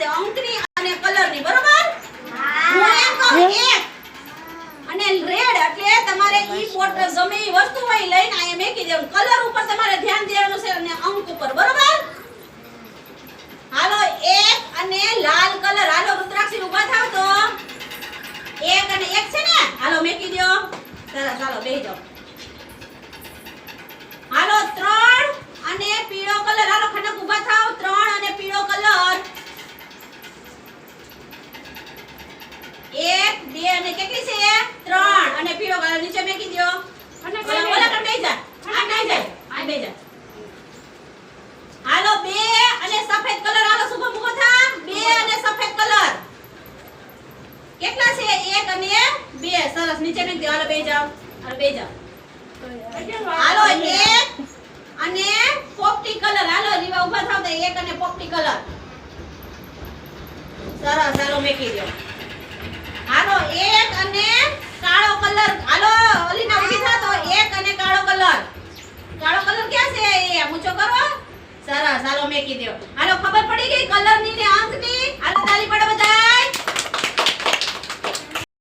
છે અંકની અને કલરની, બરોબર? હું એમ કહું એક અને રેડ એટલે તમારે ઈ બોટ ગમે ઈ વસ્તુ હોય લઈને અહીંયા મેકી દેવું. કલર ઉપર તમારે ધ્યાન દેવાનું છે અને અંક ઉપર, બરોબર? હાલો એક અને લાલ કલર. હાલો રુદ્રાક્ષી ઊભા થાવ તો એક અને એક છે ને, હાલો મેકી દો. સરસ, હાલો બેહી જાઓ. હાલો 3 અને પીળો કલર. હાલો ખડક ઊભા થાવ. 3 અને પીળો કલર. 1 2 અને કેટલી છે? 3 અને પીળો કલર નીચે મેકી દો. અને ઓલા કર બેહી જા. આ બેહી જા. આ બેહી જા. હાલો 2 અને સફેદ કલર. હાલો શુભમ ઊભો થા. 2 અને સફેદ કલર. કેટલા છે? 1 અને 2. સરસ, નીચે મેકી દો. હાલો બેહી જાઓ. હાલો બેહી જાઓ. હાલો 1 અને પોપટી કલર. હાલો રીવા ઊભા થાવ તો 1 અને પોપટી કલર. સરસ, હાલો મેકી દો. હાલો 1 અને કાળો કલર. હાલો ઓલીના ઊભી થા તો 1 અને કાળો કલર. કાળો કલર ક્યાં છે? એ ઊંચો કરો. સરસ, હાલો મેકી દો. હાલો ખબર પડી ગઈ કલરની ને અંકની?